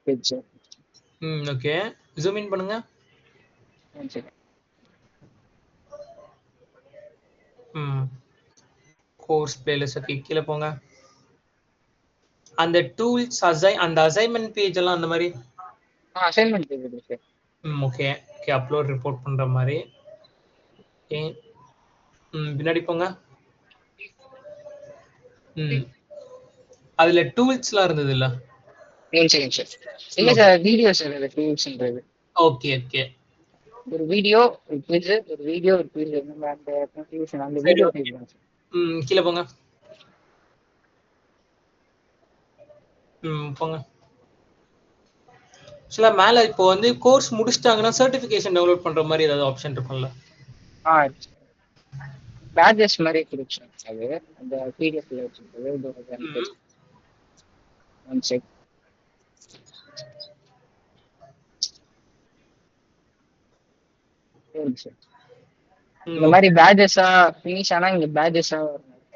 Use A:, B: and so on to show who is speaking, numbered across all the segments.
A: Page sir.
B: Okay. Zoom in பண்ணுங்க.
A: சரி.
B: Course playlist okay. கீழே போங்க. அந்த டூல்ஸ் அந்த அசைன்மெண்ட் பேஜ் எல்லாம் அந்த மாதிரி
A: அசைன்மெண்ட் பேஜ் இருக்கு sir.
B: Okay okay. Upload report பண்ற மாதிரி. ஓகே. பின்னாடி போங்க. அதுல டூல்ஸ்லாம் இருந்தது இல்ல?
A: சரிங்க சார். இல்ல சார், வீடியோ சார் அது டூல்ஸ்ன்றது.
B: Okay okay.
A: ஒரு வீடியோ, ஒரு குவிஸ், ஒரு வீடியோ, ஒரு குவிஸ், நம்ம அந்த கன்ஃபியூஷன் அந்த வீடியோ டைப் தான் சார்.
B: கீழே போங்க. போங்க. ஆக்சுவலா மேல இப்போ வந்து கோர்ஸ் முடிச்சிட்டாங்கன்னா சர்டிபிகேஷன் டவுன்லோட் பண்ற மாதிரி ஏதாவது ஆப்ஷன் இருக்கும்ல?
A: பேட்ஜஸ் மாதிரி கொடுச்சேன் அது அந்த பிடிஎஃப்ல வச்சிருக்கிறது. One check. இந்த மாதிரி பேட்ஜஸா ஃபினிஷ் ஆனா இங்க பேட்ஜஸா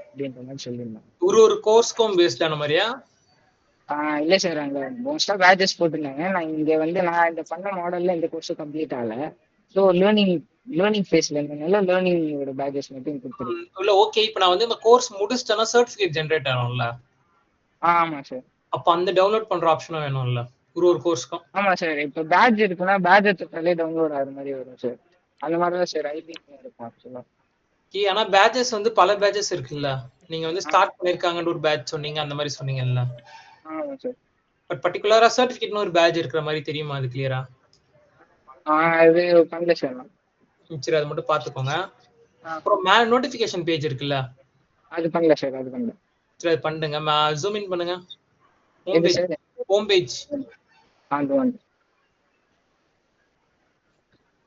A: அப்படின்ற மாதிரி சொல்லிருந்தேன்.
B: ஒரு கோர்ஸ்க்கும் பேஸ்ட் ஆன மாதிரியா?
A: இல்ல சார், அங்க மோஸ்டா பேட்ஜஸ் போட்டிருந்தாங்க. நான் இங்க வந்து நான் இந்த பண்ண மாடல்ல இந்த கோர்ஸ் கம்ப்ளீட் ஆகல. ஸோ லேர்னிங் ஃபேஸ்ல இருந்தனால லேர்னிங்கோட பேட்ஜஸ் மட்டும் கொடுத்துருக்கேன்.
B: இல்ல ஓகே. இப்போ நான் வந்து இந்த கோர்ஸ் முடிச்சிட்டேன்னா சர்டிஃபிகேட் ஜெனரேட் ஆகும்ல?
A: ஆமா சார்.
B: அப்ப அந்த டவுன்லோட் பண்ற ஆப்ஷனும் வேணும்ல ஒரு கோர்ஸ்க்கும்?
A: ஆமா சார். இப்போ பேட்ஜ் இருக்குன்னா பேட்ஜ் தொட்டாலே டவுன்லோட் ஆகிற மாதிரி வரும் சார். அந்த மாதிரி தான் சார் ஐபிங் இருக்கும் ஆக்சுவலா.
B: ஆனா பேட்ஜஸ் வந்து பல பேட்ஜஸ் இருக்குல்ல. நீங்க வந்து ஸ்டார்ட் பண்ணிருக்காங்கன்னு ஒரு பேட்ச் சொன்னீங்க, அந்த மாதிரி சொன்னீங்கல்ல?
A: ஆமா சார்.
B: பட் பர்టిక్యులரா சர்டிஃபிகேட்னு ஒரு பேட்ச் இருக்கிற மாதிரி தெரியுமா? அது கிளியரா?
A: இது பண்ணல சார்.
B: சரி, அது மட்டும் பாத்துக்கோங்க. அப்புறம் மேல நோட்டிபிகேஷன் பேஜ் இருக்குல்ல?
A: அது பண்ணல சார். அது பண்ணல.
B: சரி, அது பண்ணுங்க. ஜூம் இன் பண்ணுங்க. ஹோம் பேஜ்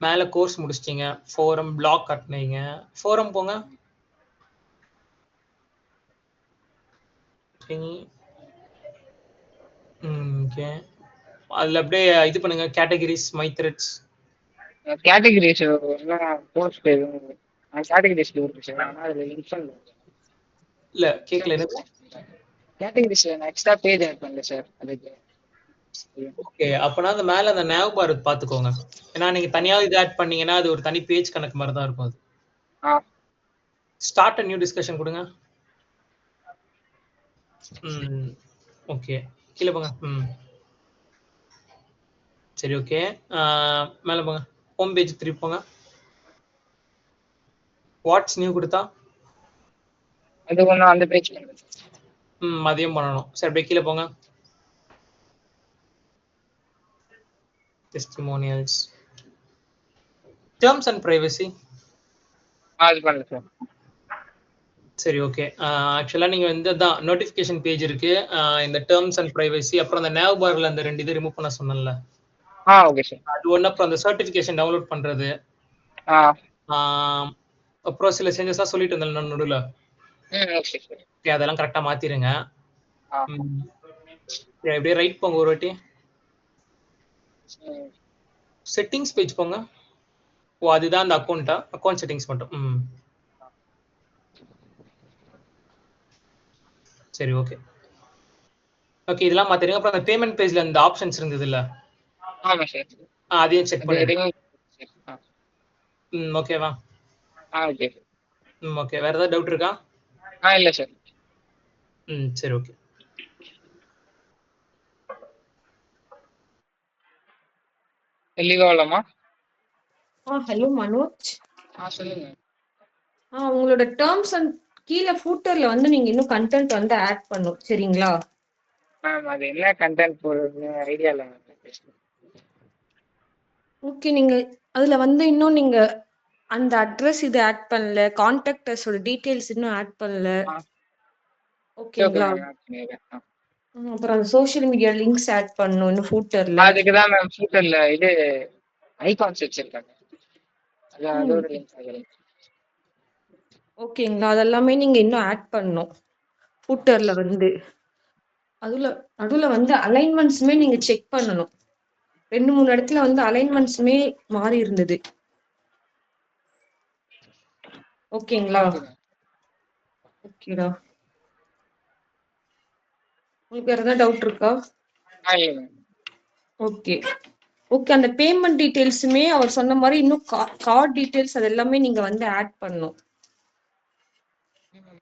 B: மேல கோர்ஸ் முடிச்சிட்டீங்க. ஃபோரம் பிளாக் கட்டினீங்க. ஃபோரம் போங்க. ஓகே. அதுல அப்படியே இது பண்ணுங்க. Categories, my threads.
A: Categories course page categories இருக்கு சார். ஆனா அதுல லிங்க் பண்ணல.
B: இல்ல கேக்கல. எனக்கு
A: கேட்டகரிஸ்ல நான் எக்ஸ்ட்ரா பேஜ் ஆட் பண்ணல சார். அதுக்கு
B: ஓகே. அப்பனா அந்த மேல அந்த nav பார் பாத்துக்கோங்க. ஏன்னா நீங்க தனியா இது ஆட் பண்ணீங்கன்னா அது ஒரு தனி பேஜ் கணக்கு மாதிரி தான் இருக்கும். அது ஸ்டார்ட் a நியூ டிஸ்கஷன் கொடுங்க. ஓகே. கீழே போங்க. சரி, ஓகே. மேல போங்க. ஹோம் பேஜ் திருப்பி போங்க. வாட்ஸ் நியூ கொடுத்தா
A: அது ஒண்ணு அந்த பேஜ்
B: மதியம் பண்ணணும். சரி, அப்படியே கீழே போங்க. Testimonials, terms and privacy.
A: அது பண்ணல சார்.
B: சரி, ஓகே. ஆக்சுவலா நீங்க வந்து தான் நோட்டிபிகேஷன் பேஜ் இருக்கு. இந்த டேர்ம்ஸ் அண்ட் பிரைவசி, அப்புறம் அந்த nav பார்ல அந்த 2 இது ரிமூவ் பண்ண சொன்னேன்ல?
A: Okay sir.
B: அது ஒண்ணு. அப்புறம் அந்த சர்டிபிகேஷன் டவுன்லோட் பண்றது. அப்புறம் சில சேஞ்சஸா சொல்லிட்டு இருந்தேன் நடுவுல. ஓகே, அதெல்லாம் கரெக்டா மாத்திருங்க. அப்படியே ரைட் போங்க ஒரு வாட்டி. செட்டிங்ஸ் பேஜ் போங்க. அதுதான் அந்த அக்கௌண்ட் செட்டிங்ஸ் மட்டும். சரி, ஓகே. ஓகே, இதெல்லாம் மாத்திருங்க. அப்புறம் அந்த பேமெண்ட் பேஜ்ல இந்த ஆப்ஷன்ஸ் இருந்தது இல்ல?
A: ஆமா சார்.
B: அதையும் செக் பண்ணிடுங்க. ஓகேவா?
A: ஓகே.
B: ஓகே. வேற ஏதாவது டவுட் இருக்கா?
A: இல்ல சார்.
B: சரி, ஓகே.
A: தெளிவாகலாமா?
C: ஹலோ மனோஜ்.
A: சொல்லுங்க.
C: உங்களோட டேர்ம்ஸ் அண்ட் கீழே ஃபூட்டர்ல வந்து நீங்க இன்னும் கண்டென்ட் வந்து ஆட் பண்ணும். சரிங்களா?
A: அது என்ன கண்டென்ட் போடுறதுன்னு ஐடியா இல்ல.
C: ஓகே. நீங்க அதுல வந்து இன்னும் நீங்க அந்த அட்ரஸ் இது ஆட் பண்ணல, கான்டாக்டர்ஸோட டீடைல்ஸ் இன்னும் ஆட் பண்ணல. ஓகேங்களா? அப்புறம் அந்த சோஷியல் மீடியா லிங்க்ஸ் ஆட் பண்ணனும் இன்னும் ஃபூட்டர்ல.
A: அதுக்கு தான் மேம் ஃபூட்டர்ல இது ஐகான்ஸ் வச்சிருக்காங்க. அதோட லிங்க் ஆகுது.
C: ஓகேங்களா? அதெல்லாமே நீங்க இன்னும் ஆட் பண்ணனும் ஃபூட்டர்ல வந்து. அதுல வந்து அலைன்மெண்ட்ஸ்மே நீங்க செக் பண்ணனும். 2-3 இடத்துல வந்து அலைன்மெண்ட்ஸ்மே மாறி இருந்தது. ஓகேங்களா? ஓகேடா. உங்களுக்கு வேற ஏதாவது டவுட் இருக்கா? ஓகே. ஓகே. அந்த பேமெண்ட் டீட்டெயில்ஸுமே அவர் சொன்ன மாரி இன்னும் கார்ட் டீட்டெயில்ஸ் அது எல்லாமே நீங்க வந்து ஆட் பண்ணணும்.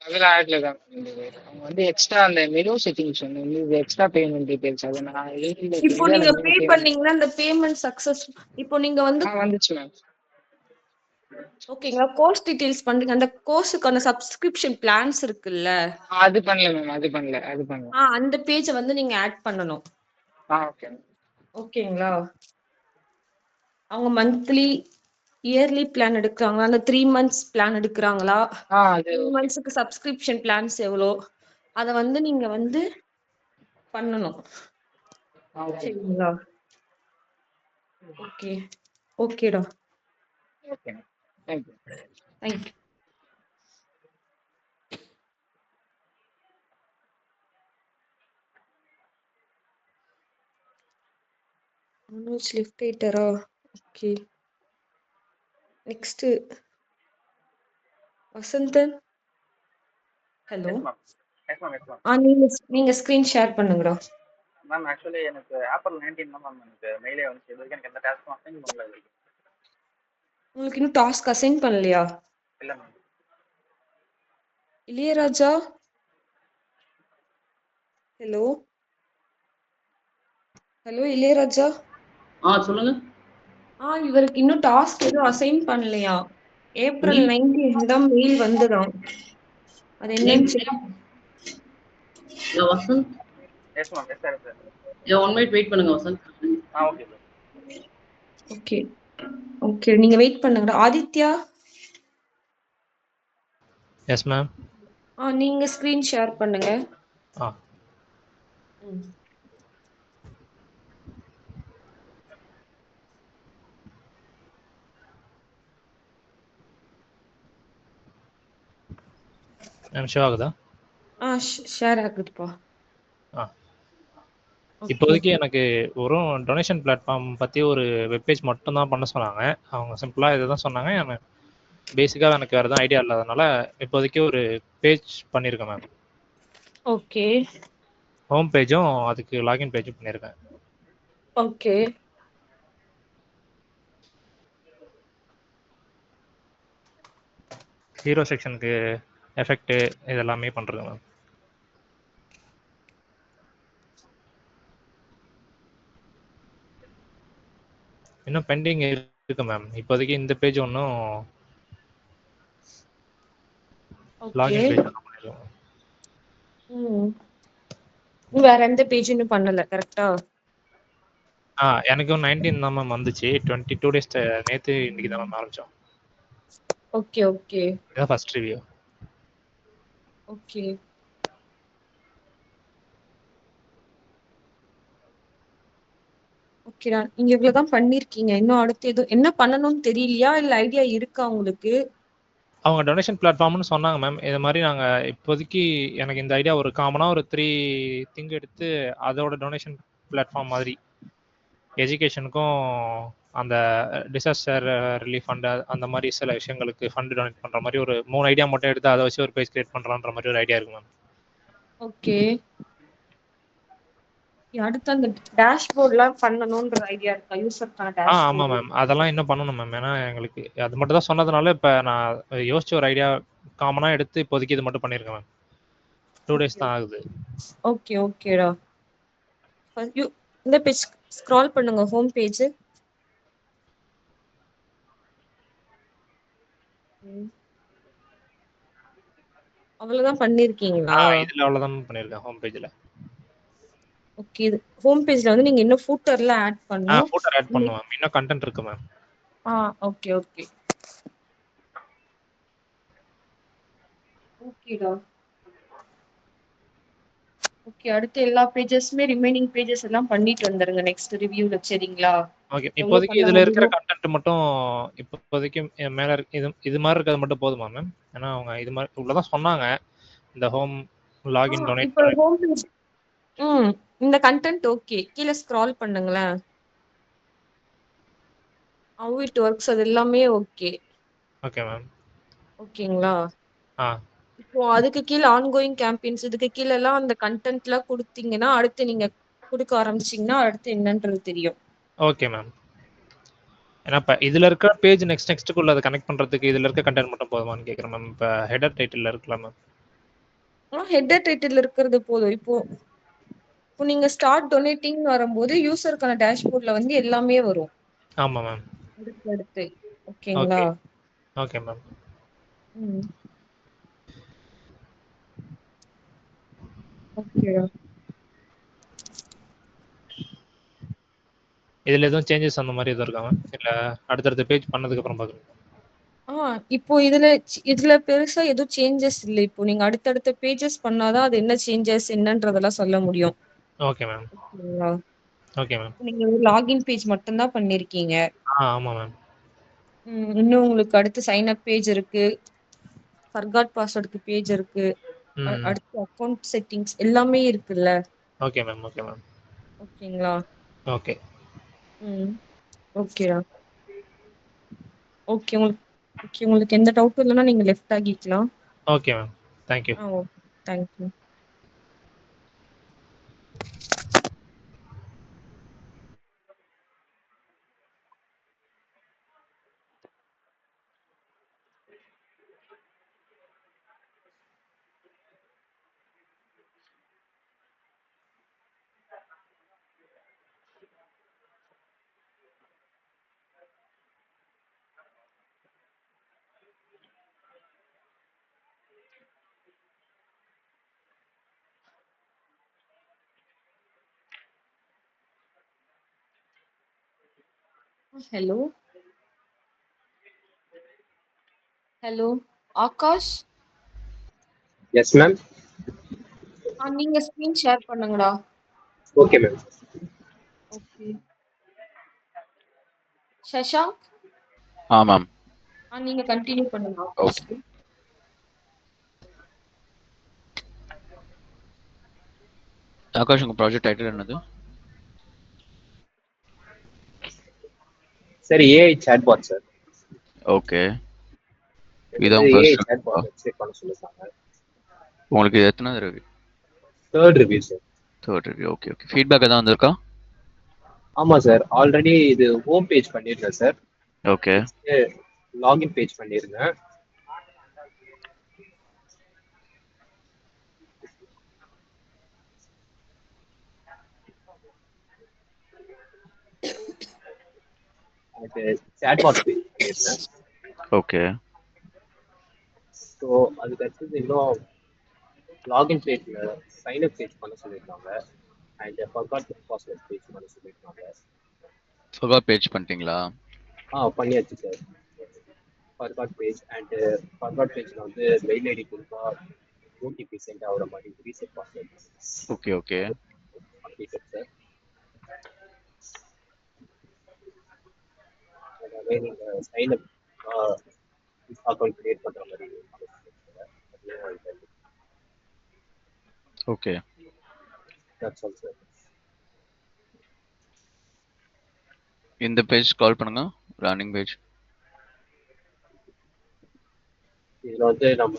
A: அதெல்லாம் ஆட்ல தான் இருந்தது. அவங்க வந்து எக்ஸ்ட்ரா அந்த மெனு செட்டிங்ஸ் வந்து எக்ஸ்ட்ரா பேமெண்ட் டீடைல்ஸ் அதை நான்
C: இப்போ நீங்க பே பண்ணீங்கன்னா அந்த பேமெண்ட் சக்சஸ் இப்போ நீங்க வந்து
A: வந்துச்சு மேம்.
C: ஓகேங்களா கோர்ஸ் டீடைல்ஸ் பண்றீங்க அந்த கோர்ஸுக்கான சப்ஸ்கிரிப்ஷன் பிளான்ஸ் இருக்குல்ல
A: அது பண்ணல மேம், அது பண்ணல.
C: அந்த பேஜ வந்து நீங்க ஆட் பண்ணணும்.
A: ஓகே.
C: ஓகேங்களா அவங்க மந்த்லி இயர்லி பிளான் எடுக்கிறாங்களா அந்த 3 மந்த்ஸ் பிளான் எடுக்கிறாங்களா 3 மந்த்ஸ்க்கு சப்ஸ்கிரிப்ஷன் பிளான்ஸ் எவ்வளோ அத வந்து நீங்க வந்து பண்ணணும். சரிங்களா ஓகே ஓகேடா
A: okay thank you.
C: Thank you. Manoj lift ரைட்டரா ஓகே நெக்ஸ்ட் வசந்தன் ஹலோ நீங்க ஸ்கிரீன் ஷேர் பண்ணுங்கடா.
D: மேம் ஆக்சுவலி எனக்கு ஏப்ரல் 19 தான் மேம் எனக்கு மெயிலே வந்து இது வரைக்கும் எனக்கு எந்த டாஸ்க்கும் அசைன் பண்ணல இது வரைக்கும்.
C: உங்களுக்கு இன்னும் டாஸ்க் அசைன் பண்ணலையா?
D: இல்லை ma'am.
C: Ilaiyaraaja hello hello Ilaiyaraaja
E: சொல்லுங்க.
C: இவருக்கு இன்னும் டாஸ்க் எதுவும் அசைன் பண்ணலையா? ஏப்ரல் 19 தான் மெயில் வந்துடும். அது என்னன்னு check
E: Vasanth
D: yes ma'am. Yes sir. Yes sir.
E: 1 minute wait பண்ணுங்க Vasanth.
D: Okay sir.
C: Okay okay நீங்க வெயிட் பண்ணுங்க. Aditya
F: yes ma'am.
C: நீங்க ஸ்கிரீன் ஷேர் பண்ணுங்க.
F: மேம் ஷோ ஆகுதா?
C: ஷேர் ஆகுதுப்பா.
F: இப்போதைக்கு எனக்கு ஒரு டொனேஷன் பிளாட்ஃபார்ம் பற்றி ஒரு வெப்பேஜ் மட்டும் தான் பண்ண சொன்னாங்க. அவங்க சிம்பிளாக இதை தான் சொன்னாங்க. எனக்கு பேசிக்காக எனக்கு வேறு எதுவும் ஐடியா இல்லாதனால இப்போதைக்கு ஒரு பேஜ் பண்ணியிருக்கேன் மேம்.
C: ஓகே
F: ஹோம் பேஜும் அதுக்கு லாகின் பேஜும் பண்ணியிருக்கேன்.
C: ஓகே
F: ஹீரோ செக்ஷனுக்கு எஃபெக்ட் இதெல்லாமே பண்ணுறது மேம். இன்னும் பெண்டிங் இருக்கு மேம். இப்போதைக்கு இந்த பேஜ் ஒன்றும் லாகின் பேஜ் பண்ணிருக்கோம்.
C: வேற எந்த பேஜ் இன்னும் பண்ணல கரெக்ட்டா?
F: எனக்கு 19 தான் மேம் வந்துச்சு. 22 டேஸ் நேத்து இன்னைக்கு தான் மேம் ஆரம்பிச்சோம்.
C: ஓகே ஓகே
F: இதான் ஃபர்ஸ்ட் ரிவ்யூ.
C: ஓகே ஓகேடா நீங்க இவ்வளவுதான் பண்ணிருக்கீங்க. இன்னும் அடுத்து எதுவும் என்ன பண்ணணும்னு தெரியலையா இல்ல ஐடியா இருக்கா உங்களுக்கு?
F: அவங்க டொனேஷன் பிளாட்ஃபார்ம்னு சொன்னாங்க மேம். இது மாதிரி நாங்கள் இப்போதைக்கு எனக்கு இந்த ஐடியா ஒரு காமனாக ஒரு 3 திங் எடுத்து அதோட டொனேஷன் பிளாட்ஃபார்ம் மாதிரி எஜுகேஷனுக்கும் அந்த டிசாஸ்டர் ரிலீஃப் ஃபண்டு அந்த மாதிரி சில விஷயங்களுக்கு ஃபண்டு டொனேட் பண்ணுற மாதிரி ஒரு 3 ஐடியா மட்டும் எடுத்து அதை வச்சு ஒரு பேஜ் கிரியேட் பண்ணுறான்ற மாதிரி ஒரு ஐடியா இருக்கு மேம்.
C: ஓகே அடுத்து அந்த டேஷ்போர்ட்லாம் பண்ணணும்ன்ற ஐடியா இருக்கா? யூசருக்கான டேஷ்போர்ட்.
F: ஆமாம் மேம். அதெல்லாம் இன்னும் பண்ணணும் மேம். ஏன்னா எங்களுக்கு அது மட்டும் தான் சொன்னதுனால இப்போ நான் யோசிச்ச ஒரு ஐடியா காமனாக எடுத்து இப்போதைக்கு இது மட்டும் பண்ணியிருக்கேன் மேம். 2 டேஸ் தான் ஆகுது.
C: ஓகே ஓகேடா. இந்த பேஜ் ஸ்க்ரால் பண்ணுங்க ஹோம் பேஜ். அவ்வளவுதான் பண்ணிருக்கீங்களா?
F: இதுல அவ்வளவுதான் பண்ணிருக்கேன் ஹோம் பேஜ்ல.
C: ஓகே ஹோம் பேஜ்ல வந்து நீங்க இன்னும் ஃபூட்டர்ல ஆட் பண்ணனும்.
F: ஃபூட்டர் ஆட் பண்ணனும் மேம். இன்னும் கண்டென்ட் இருக்கு மேம்.
C: ஓகே ஓகே ஓகேடா. ஓகே அடுத்து எல்லா பேजेसமே ரிமைனிங் பேजेस எல்லாம் பண்ணிட்டு வந்துருங்க நெக்ஸ்ட் ரிவ்யூல. சரிங்களா?
F: ஓகே இப்போதைக்கு இதுல இருக்கிற கண்டென்ட் மட்டும் இப்போதைக்கு மேல இது மாதிரி இருக்கிறது மட்டும் போதுமா மேம்? ஏன்னா அவங்க இது மாதிரி உள்ளதான் சொன்னாங்க. இந்த ஹோம் லாகின் டொனேட்
C: இப்போ ஹோம் பேஜ் இந்த கண்டென்ட் ஓகே. கீழ ஸ்க்ரால் பண்ணுங்களேன். how it works அது எல்லாமே ஓகே.
F: Okay ma'am.
C: ஓகேங்களா? இப்போ அதுக்கு கீழ ஆன்கோயிங் கேம்பெயின்ஸ் இதுக்கு கீழ எல்லாம் அந்த கண்டென்ட்லாம் கொடுத்தீங்கன்னா அடுத்து நீங்க குடுக்க ஆரம்பிச்சீங்கன்னா அடுத்து என்னன்றது தெரியும்.
F: Okay ma'am. ஏன்னா இப்ப இதுல இருக்க பேஜ் நெக்ஸ்ட்டுக்குள்ள அத கனெக்ட் பண்றதுக்கு இதுல இருக்க கன்டென்ட் மட்டும் போதுமான்னு கேட்கிறேன் மேம். இப்ப ஹெடர் டைட்டில்ல இருக்குல்ல மேம்.
C: ஹெட்டர் டைட்டில் இருக்கிறது போதும். இப்போ நீங்க ஸ்டார்ட் டொனேட்டிங் வரும்போது யூசருக்கான டேஷ்போர்ட்ல வந்து எல்லாமே வரும்.
F: ஆமா மேம்.
C: அடுத்து ஓகேங்களா?
F: ஓகே. Okay ma'am.
C: ம். ஓகே.
F: இதுல எதுவும் சேஞ்சஸ் அந்த மாதிரி எதுவும் இருக்கா மேம்? இல்ல அடுத்தடுத்த பேஜ் பண்ணதுக்கு அப்புறம் பாக்குறேன்.
C: இப்போ இதுல பெருசா எதுவும் சேஞ்சஸ் இல்ல. இப்போ நீங்க அடுத்தடுத்த பேஜஸ் பண்ணாதான் அது என்ன சேஞ்சஸ் என்னன்றதெல்லாம் சொல்ல முடியும்.
F: Okay ma'am.
C: ஓகேங்களா?
F: Okay ma'am.
C: நீங்க லாகின் பேஜ் மட்டும் தான் பண்ணிருக்கீங்க.
F: ஆமா மேம்.
C: இன்னும் உங்களுக்கு அடுத்து சைன் அப் பேஜ் இருக்கு, ஃபர்காட் பாஸ்வேர்டுக்கு பேஜ் இருக்கு, அடுத்து அக்கவுண்ட் செட்டிங்ஸ் எல்லாமே இருக்குல்ல.
F: Okay ma'am. Okay ma'am.
C: ஓகேங்களா?
F: ஓகே.
C: ஓகேடா. ஓகே உங்களுக்கு எந்த டவுட்டும் இல்லைன்னா நீங்க லெஃப்ட் ஆகிக்கலாம்.
F: Okay ma'am. Thank you.
C: Okay. Thank you. Hello hello Akash,
G: yes ma'am.
C: நீங்க ஸ்கிரீன் ஷேர் பண்ணுங்கடா.
G: Okay ma'am.
C: Okay. Shashank,
H: ma'am.
C: நீங்க கண்டினியூ பண்ணுங்க ஆகாஷ்.
H: ஓகே. ஆகாஷ், உங்க ப்ராஜெக்ட் டைட்டில் என்னது?
G: Sir AI chatbot sir.
H: Okay. இதான்
G: ஏஐ
H: ஃபர்ஸ்ட்
G: சாட்பாட் வெப்சைட் பண்ண சொல்லிருக்காங்க.
H: உங்களுக்கு எத்தனாவது review?
G: Third review sir.
H: Third review. Okay okay. Feedback எதாவது வந்திருக்கா?
G: ஆமா சார், ஆல்ரெடி இது ஹோம் பேஜ் பண்ணிருக்கேன் சார்.
H: ஓகே.
G: லாகின் பேஜ் பண்ணிருந்தேன். அது சாட்பாட் பேஜ் பண்ணிருந்தேன்.
H: ஓகே.
G: ஸோ அதுக்கு அடுத்தது இன்னும் லாகின் பேஜ்ல சைன் அப் பேஜ் பண்ண சொல்லியிருக்காங்க. அண்ட் ஃபர்காட் பாஸ்வேர்ட் பேஜ் பண்ண சொல்லியிருக்காங்க.
H: ஃபர்காட் பேஜ் பண்ணிட்டீங்களா?
G: பண்ணியாச்சு sir. Forgot page and forgot பேஜ்ல வந்து மெயில் ஐடி கொடுத்தா ஓடிபி சென்ட் ஆகிற மாதிரி reset password.
H: Okay okay.
G: Completed sir. அதாவது நீங்கள் சைன் அப் அக்கௌண்ட் கிரியேட் பண்ணுற மாதிரி.
H: ஓகே.
G: That's all sir.
H: இந்த பேஜ் கால் பண்ணுங்க, ரன்னிங் பேஜ்.
G: இதில் வந்து நம்ம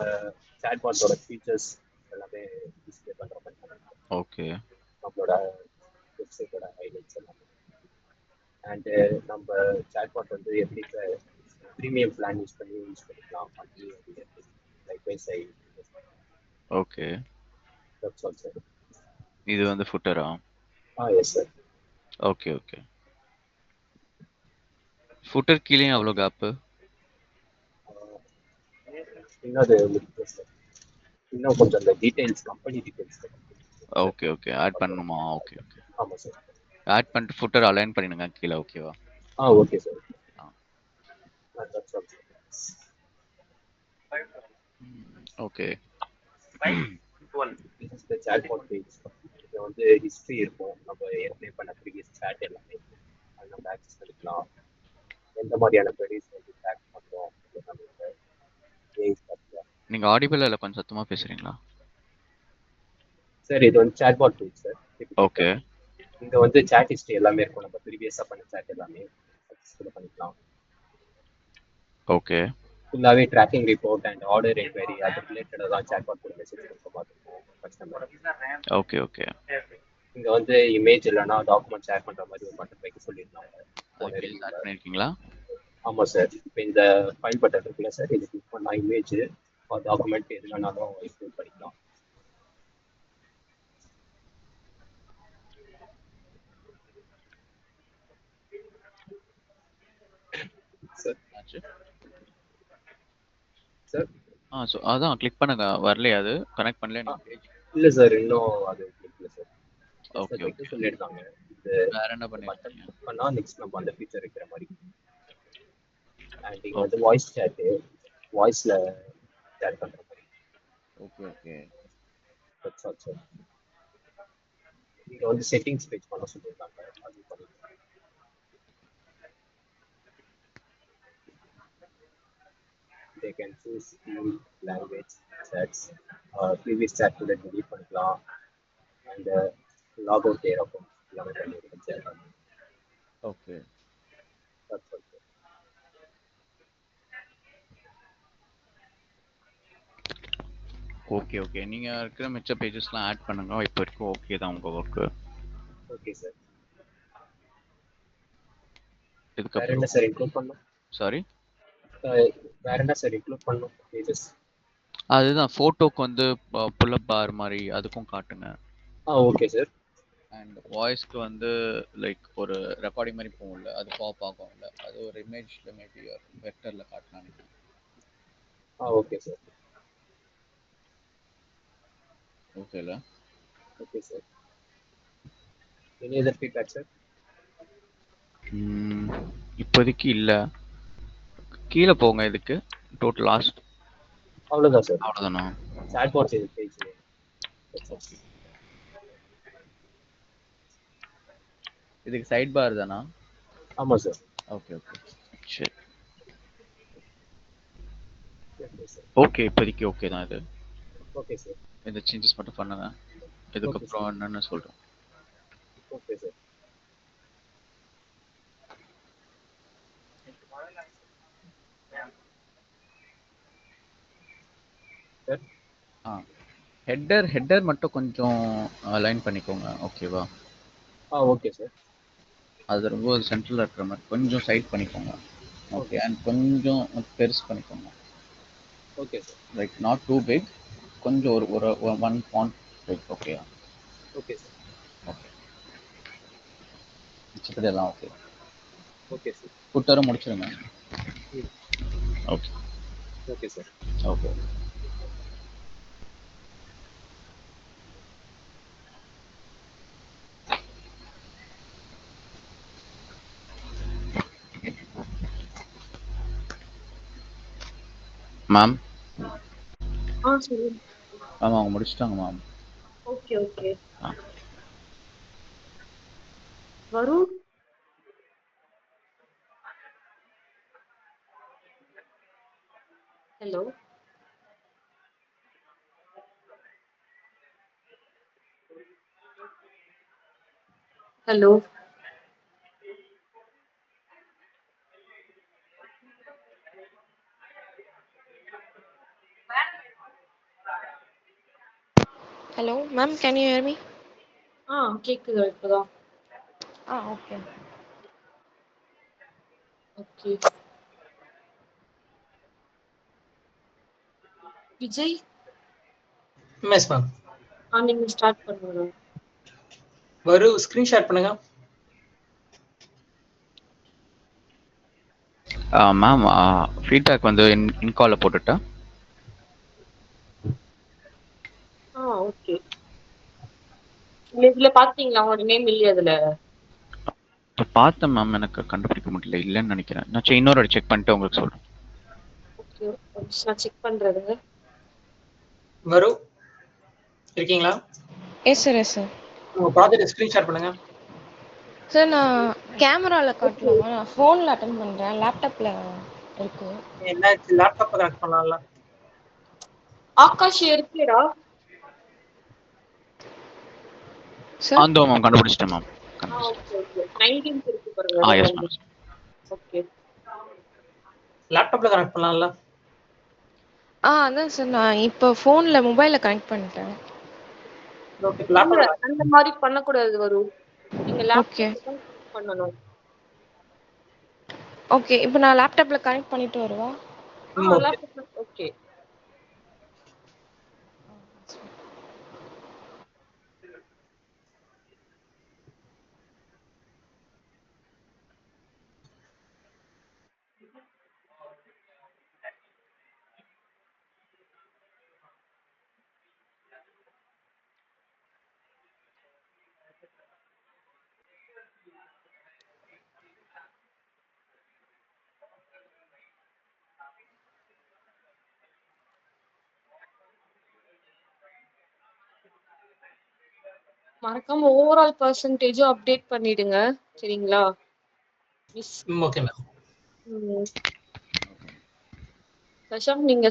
G: சாட்பாட்டோட ஃபீச்சர்ஸ் எல்லாமே டிஸ்பிளே பண்ணுற மாதிரி.
H: ஓகே.
G: நம்மளோட வெப்சைட்டோட ஹைலைட்ஸ் எல்லாமே. அண்டு நம்ம சாட்பாட் வந்து எப்படி ப்ரீமியம் பிளான் யூஸ் பண்ணிக்கலாம் அப்படி likewise I.
H: Okay.
G: That's all sir.
H: இது வந்து ஃபுட்டரா?
G: Yes sir.
H: Okay okay. Footer கீழே அவ்வளோ கேப்பு?
G: இன்னும் கொஞ்சம் அந்த details, company details.
H: Okay okay. Add பண்ணணுமா? Okay okay.
G: ஆமாம் சார்.
H: ஆட் பண்ணிட்டு ஃபுட்டர் அலைன் பண்ணிடுங்க கீழே. ஓகேவா?
G: Okay sir.
H: Okay.
G: Chatbot page இதில் வந்து ஹிஸ்ட்ரி இருக்கும். நம்ம ஏற்கனவே பண்ண ப்ரீவியஸ் சாட் எல்லாமே அது நம்ம ஆக்சஸ் பண்ணிக்கலாம். எந்த மாதிரியான queries வந்து ட்ராக் பண்ணுறோம் எல்லாமே
H: நீங்க ஆடிபிள் இல்லை, கொஞ்சம் சத்தமா பேசுறீங்களா?
G: சார் இது வந்து சாட்பாட் பேஜ் சார்.
H: ஓகே.
G: இங்கே வந்து சாட் ஹிஸ்ட்ரி எல்லாமே இருக்கும். நம்ம ப்ரீவியஸாக பண்ண சாட் எல்லாமே ஆக்சஸ் பண்ணிக்கலாம்.
H: ஓகே.
G: ஃபுல்லாகவே tracking report and order enquiry அது ரிலேட்டடாக தான் சாட்பாட் கூட மெசேஜ் கொடுக்க மாதிரி இருக்கும் கஸ்டமர்.
H: Okay okay.
G: இங்க வந்து இமேஜ் இல்லைன்னா டாக்குமெண்ட் ஷேர் பண்ற மாதிரி ஒரு பட்டன் வைக்க சொல்லியிருந்தாங்க.
H: அது பேஜ் ஆட் பண்ணிருக்கீங்களா?
G: ஆமா சார். இப்போ இந்த ஃபைல் பட்டன் இருக்குல்ல சார், இது கிளிக் பண்ணா இமேஜ் டாக்குமெண்ட் எது வேணாலும் இன்க்ளூட் பண்ணிக்கலாம். சார்
H: ஆச்சு.
G: சார்
H: ஸோ அதான் கிளிக் பண்ணுங்க, வரலையா அது? கனெக்ட் பண்ணல நீங்க பேஜ்?
G: இல்ல சார், இன்னும் அது கிளிக்ல சார்.
H: ஓகே
G: வைக்க சொல்லியிருந்தாங்க. இது
H: வேற என்ன
G: பட்டன்
H: பண்ணிருக்கீங்க?
G: கிளிக் பண்ணா நெக்ஸ்ட் நம்ம அந்த ஃபீச்சர் இருக்கிற மாதிரி. அண்ட் இங்க வந்து வாய்ஸ் சேட், வாய்ஸ்ல ஷேர் பண்ற மாதிரி.
H: Okay
G: that's all sir. இங்க வந்து செட்டிங்ஸ் பேஜ் பண்ண சொல்லியிருக்காங்க, அது பண்ணிக்கலாம். They can choose the language chats, previous chat கூட delete பண்ணிக்கலாம், and log out their account எல்லாமே பண்ணிருக்கேன் sir.
H: Okay
G: That's all sir.
H: Okay நீங்க இருக்கிற மிச்ச பேஜஸ்லாம் ஆட் பண்ணுங்க. இப்போ வரைக்கும் ஓகே தான் உங்க ஒர்க்.
G: Okay sir. வேற
H: இதுக்கப்புறம்
G: என்ன சார் இன்க்ளூட் பண்ணணும்?
H: சாரி,
G: வேற என்ன சார் இன்க்ளூட் பண்ணணும் பேஜஸ்?
H: அதுதான் ஃபோட்டோக்கு வந்து புல்லப் பார் மாதிரி அதுக்கும் காட்டுங்க.
G: Okay sir.
H: அண்ட் வாய்ஸ்க்கு வந்து லைக் ஒரு ரெக்கார்டிங் மாதிரி போகும்ல, அது பாப் ஆகும்ல, அது ஒரு இமேஜ்ல மேபி வெக்டர்ல காட்டலாம் நீங்க.
G: Okay sir.
H: ஓகேல?
G: Okay sir. Any other feedback sir?
H: இப்போதைக்கு இல்ல. கீழே போங்க, இதுக்கு டோட்டல் லாஸ்ட்.
G: அவ்வளவுதான் சார்.
H: அவ்வளவுதானா?
G: Chat box page.
H: ஓகே. இதுக்கு சைட் பார் தானா?
G: ஆமா சார்.
H: ஓகே சரி.
G: Okay sir.
H: ஓகே இப்போதைக்கு ஓகே தான் இது.
G: Okay sir.
H: இந்த சேஞ்சஸ் மட்டும் பண்ணுங்க, இதுக்கப்புறம் என்னன்னு சொல்றேன்.
G: Okay sir.
H: ஹெட்டர் மட்டும் கொஞ்சம் அலைன் பண்ணிக்கோங்க, ஓகேவா?
G: Okay sir.
H: அது ரொம்ப சென்ட்ரல்ல இருக்கிற மாதிரி கொஞ்சம் சைட் பண்ணிக்கோங்க. ஓகே. அண்ட் கொஞ்சம் பெருசு பண்ணிக்கோங்க.
G: Okay sir.
H: Like not too big, கொஞ்சம் ஒரு 1 point big. Okay
G: okay sir.
H: Okay. மிச்சப்படி எல்லாம் ஓகே.
G: Okay sir.
H: ஃபுட்டரும் முடிச்சிருங்க. Okay
G: okay sir.
H: Okay. Ma'am
C: சொல்லுங்க.
H: மேம் அவங்க முடிச்சிட்டாங்க ma'am.
C: Okay Varun. Hello. Hello.
I: Hello, ma'am, can you hear me?
C: கேக்குது இப்பதான்.
I: Okay.
C: Okay. Vijay.
B: Yes ma'am.
C: நீங்க ஸ்டார்ட் பண்ணுங்க.
B: ஸ்கிரீன் ஷேர் பண்ணுங்க.
H: மேம் ஃபீட்பேக் வந்து இன் கால்ல போட்டுட்டா?
C: ஓகே. இதுல பாத்தீங்களா உங்க நேம் இல்லையா அதுல?
H: பார்த்தேன் மேம், எனக்கு கண்டுபிடிக்க முடியல, இல்லைன்னு நினைக்கிறேன். நான் இன்னொரு செக் பண்ணிட்டு உங்களுக்கு சொல்றேன்.
C: ஓகே நான் செக் பண்றேங்க.
B: இருக்கீங்களா?
I: Yes sir.
B: உங்க ப்ராஜெக்ட் ஸ்கிரீன் ஷேர் பண்ணுங்க.
I: சார் நான் கேமரால காட்டலாமா? நான் ஃபோன்ல அட்டெண்ட் பண்றேன், லேப்டாப்ல இருக்கு.
B: என்னாச்சு? லேப்டாப் கனெக்ட் பண்ணலாம்ல?
C: ஆகாஷ் இருக்குடா.
H: ஆந்தோ மேம், கண்டுபிடிச்சிட்டேன் மேம்.
C: ஓகே 19th இருக்கு பாருங்க.
H: S ma'am.
C: ஓகே.
B: லேப்டாப்ல கனெக்ட் பண்ணலாம்ல?
I: அதான் சார் நான் இப்போ ஃபோன்ல மொபைல்ல கனெக்ட் பண்ணிட்டேன்.
C: இல்ல
B: லேப்டாப்ல
C: அந்த மாதிரி பண்ணக்கூடாது வரும். நீங்க
I: ஓகே
C: லேப்டாப் தான் பண்ணணும்.
I: ஓகே. இப்போ நான் லேப்டாப்ல கனெக்ட் பண்ணிட்டு வரவா?
B: ஓகே.
C: Laptop okay. மறக்காம ஓவரால் பெர்சன்டேஜும் அப்டேட் பண்ணிடுங்க. சரிங்களா? Miss
B: okay ma'am.
C: பிரசாந்த், நீங்க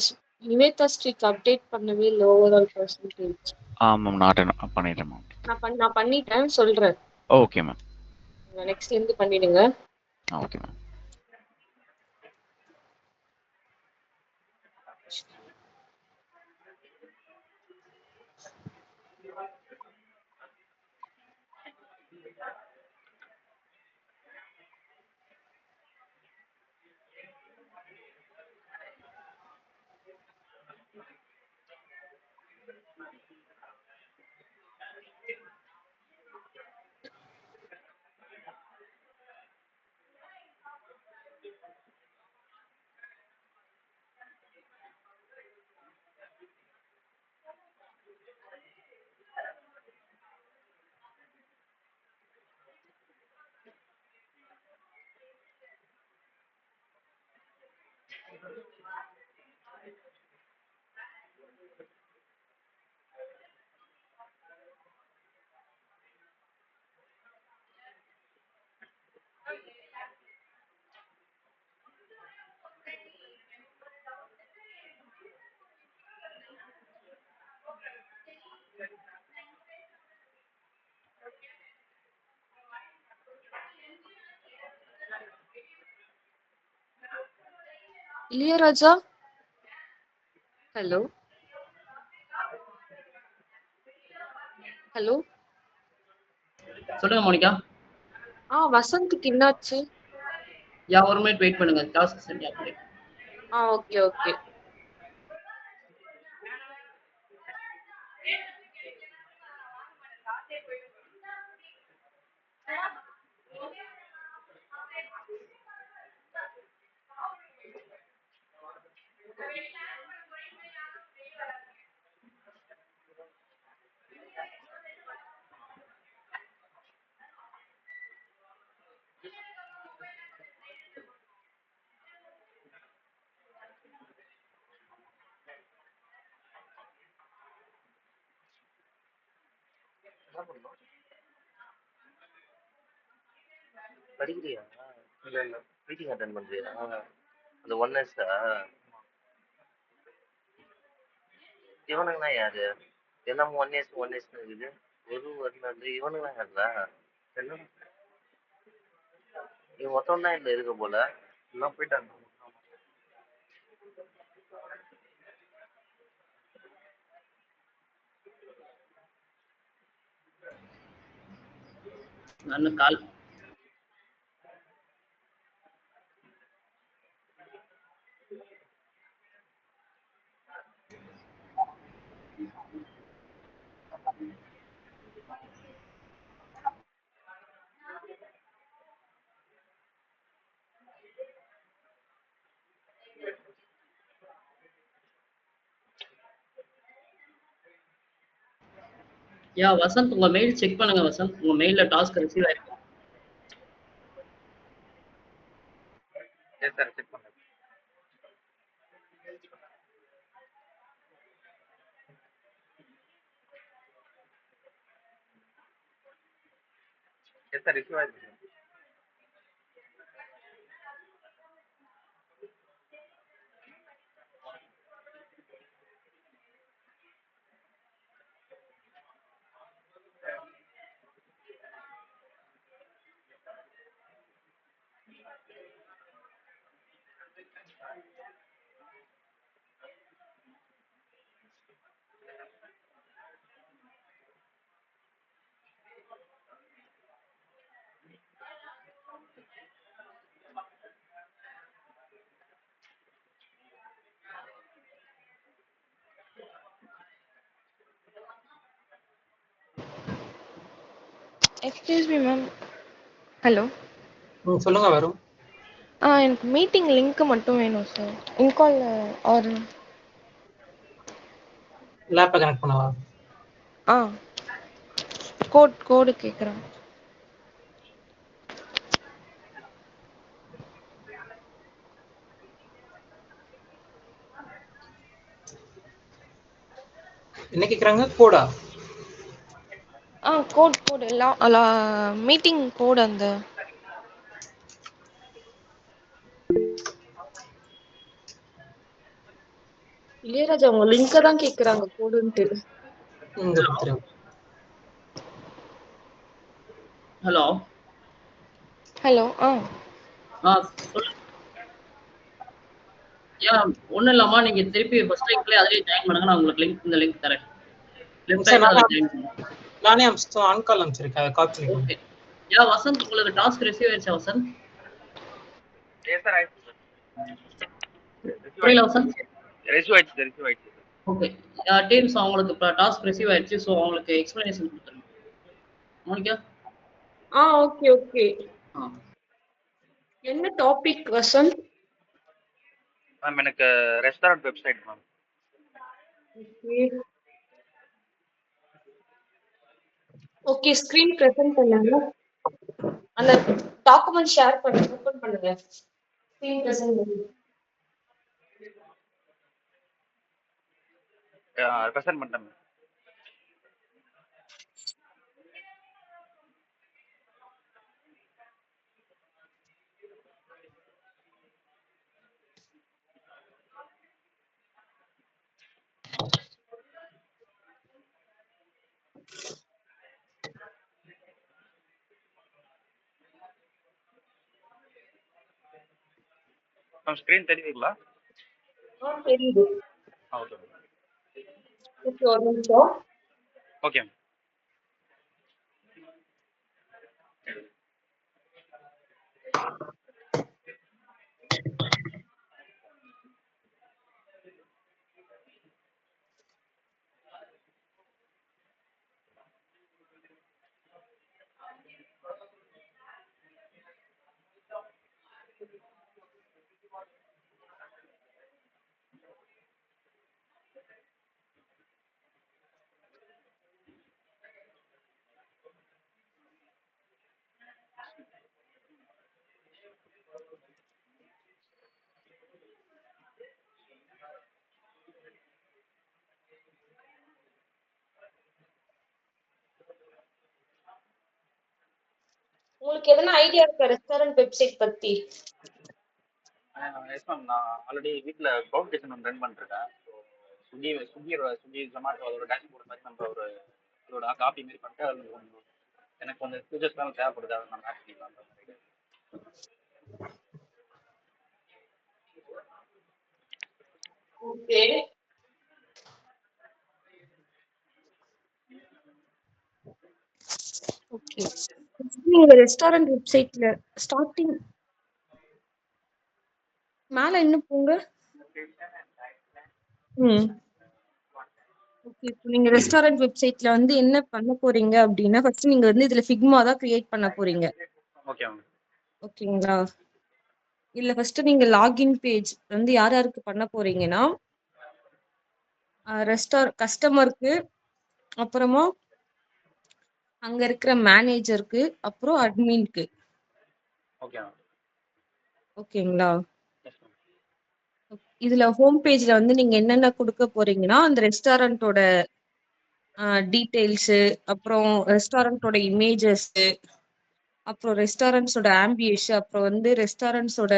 C: நிவேதா ஸ்ட்ரீக் அப்டேட் பண்ணவே இல்லை ஓவரால் பெர்சன்டேஜ்.
H: மேம் நான் பண்ணிடுறேன் மேம்.
C: நான் பண்ணிட்டேன் சொல்றேன்.
H: Okay ma'am.
C: நெக்ஸ்ட் இருந்து பண்ணிடுங்க.
H: Okay ma'am.
C: Ilaiyaraaja, hello hello.
E: சொல்லுங்க மோனிகா.
C: வசந்த்க்கு என்னாச்சு?
E: ஒரு மினிட் வெயிட் பண்ணுங்க. டாஸ்க் சென்ட் ஆகல.
C: Okay okay.
J: படிக்கிறியா? இல்ல இல்ல மீட்டிங் அட்டென்ட் பண்றியா? அந்த ஒன்னஸா இவனுங்கலாம் யாரு? எல்லாம் ஒன் இயர்ஸ் இருக்குது. ஒரு வருடம் இவனுங்கலாம் யாருடா? என்ன இவன் மொத்தம் தான் இந்த இருக்க போல. எல்லாம் போயிட்டாங்க.
E: நான் கால் வசந்த், உங்க மெயில் செக் பண்ணுங்க வசந்த். உங்க மெயில்ல டாஸ்க் ரிசீவ் ஆயிருக்கு.
J: எஸ் சார், செக் பண்ணுங்க. எஸ் சார், ரிசீவ் ஆயிருக்கு.
I: Excuse me ma'am. ஹலோ.
B: சொல்லுங்க வரும்.
I: எனக்கு மீட்டிங் லிங்க் மட்டும் வேணும் சார். இன்கால் ஆர்
B: லேப்ல கனெக்ட் பண்ணவா?
I: கோடு கேக்குறேன்.
B: என்ன கேக்குறாங்க? கோடா?
I: கோடு மீட்டிங் கோடு அந்த
C: இளையராஜா உங்க லிங்க தான் கேக்குறாங்க கோடுன்ட்டு.
B: இங்க கொடுத்துருங்க.
E: ஹலோ.
I: ஹலோ.
E: சொல்லுங்க. ஒண்ணும் இல்லாமா, நீங்க திருப்பி ஃபர்ஸ்ட் லிங்க்லயே அதுலயே ஜாயின் பண்ணுங்க. நான் உங்களுக்கு இந்த லிங்க் தரேன். லெஃப்ட்
B: சார்
E: சைடுல அதுல ஜாயின் பண்ணுங்க.
B: நானே அன்கால் அனுப்பிச்சிருக்கேன். அதை காப்பி பண்ணிக்கோங்க.
E: ஓகே. வசந்த், உங்களுக்கு டாஸ்க் ரிசீவ் ஆயிடுச்சா வசந்த்?
D: எஸ் சார், ஆயிடுச்சு சார்.
E: புரியல வசந்த்?
D: ரிசீவ் ஆயிடுச்சு.
E: ஓகே. டீம்ஸ் அவங்களுக்கு இப்போ டாஸ்க் ரிசீவ் ஆயிடுச்சு. ஸோ அவங்களுக்கு எக்ஸ்பிளனேஷன் கொடுத்துருங்க. மோனிகா?
C: ஓகே. என்ன டாபிக் வசந்த்?
D: மேம் எனக்கு restaurant website ma'am.
C: Okay, screen present பண்ணுங்க. அந்த டாக்குமெண்ட் ஷேர் பண்ணுங்க, ஓபன் பண்ணுங்க. ஸ்கிரீன் பிரசன்ட் பண்ணுங்க.
D: பிரசன்ட் பண்ணிட்டேன் மேம். ஸ்கிரீன் தெரியுதுங்களா?
C: தெரியுது.
D: ஓகே
C: ஒரு நிமிஷம்.
D: ஓகே.
C: உங்களுக்கு எதனா ஐடியா இருக்கா ரெஸ்டாரண்ட் வெப்சைட் பத்தி?
D: எஸ் மேம், நான் ஆல்ரெடி வீட்டில் க்ளவுட் கிச்சன் ஒன்று ரன் பண்ணிருக்கேன். ஸ்விக்கி ஜொமேட்டோ அதோட டேஷ்போர்ட் மாதிரி நம்ம ஒரு இதோட காப்பி மாரி பண்ணிட்டு அதில் எனக்கு கொஞ்சம் ஃபியூச்சர்ஸ்லாம் தேவைப்படுது. அதை நம்ம ஆட் பண்ணிக்கலாம்.
C: ஓகே. ஓகே. நீங்க ரெஸ்டாரண்ட் வெப்சைட்ல ஸ்டார்டிங் மேல இன்னும் போங்க. ஓகே. இப்போ நீங்க ரெஸ்டாரண்ட் வெப்சைட்ல வந்து என்ன பண்ண போறீங்க அப்படின்னா, ஃபர்ஸ்ட் நீங்க வந்து இதுல ஃபிக்மா தான் கிரியேட் பண்ண போறீங்க.
D: Okay ma'am.
C: ஓகேங்களா? இல்ல ஃபர்ஸ்ட் நீங்க லாகின் பேஜ் வந்து யார் யாருக்கு பண்ண போறீங்கன்னா, கஸ்டமருக்கு, அப்புறமா அங்க இருக்கிற மேனேஜருக்கு, அப்புறம் அட்மின்க்கு.
D: Okay ma'am.
C: ஓகேங்களா? இதுல ஹோம் பேஜ்ல வந்து நீங்க என்னென்ன கொடுக்க போறீங்கன்னா, அந்த ரெஸ்டாரண்டோட டீடைல்ஸ், அப்புறம் ரெஸ்டாரண்டோட இமேஜஸ், அப்புறம் ரெஸ்டாரண்ட்ஸோட ஆம்பியஸ், அப்புறம் வந்து ரெஸ்டாரண்ட்ஸோட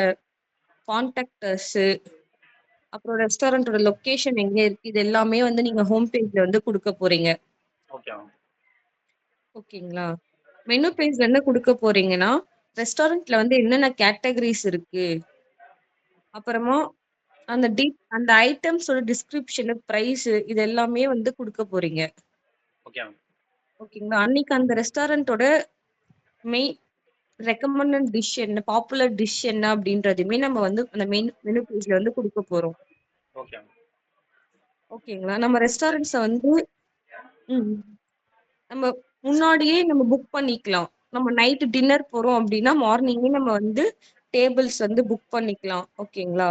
C: கான்டாக்டர்ஸ், அப்புறம் ரெஸ்டாரண்டோட லொகேஷன் எங்க இருக்கு, இது எல்லாமே வந்து நீங்க ஹோம் பேஜ்ல வந்து கொடுக்க போறீங்க.
D: Okay ma'am.
C: ஓகேங்களா? மெனு பேஜ்ல என்ன கொடுக்க போறீங்கன்னா, ரெஸ்டாரண்ட்ல வந்து என்னென்ன கேட்டகரிஸ் இருக்கு, அப்புறமா அந்த ஐட்டம்ஸோட டிஸ்கிரிப்ஷன், பிரைஸ், இது எல்லாமே வந்து கொடுக்க போறீங்க.
D: Okay ma'am.
C: ஓகேங்களா? அன்னைக்கு அந்த ரெஸ்டாரண்டோட மெயின் ரெக்கமெண்டட் டிஷ் என்ன, பாப்புலர் டிஷ் என்ன அப்படின்றதுமே நம்ம வந்து அந்த மெனு பேஜ்ல வந்து கொடுக்க போறோம்.
D: Okay ma'am.
C: ஓகேங்களா? நம்ம ரெஸ்டாரண்ட்ஸை வந்து நம்ம முன்னாடியே நம்ம புக் பண்ணிக்கலாம். நம்ம நைட் டின்னர் போறோம் அப்படின்னா மார்னிங்கே நம்ம வந்து டேபிள்ஸ் வந்து புக் பண்ணிக்கலாம். ஓகேங்களா?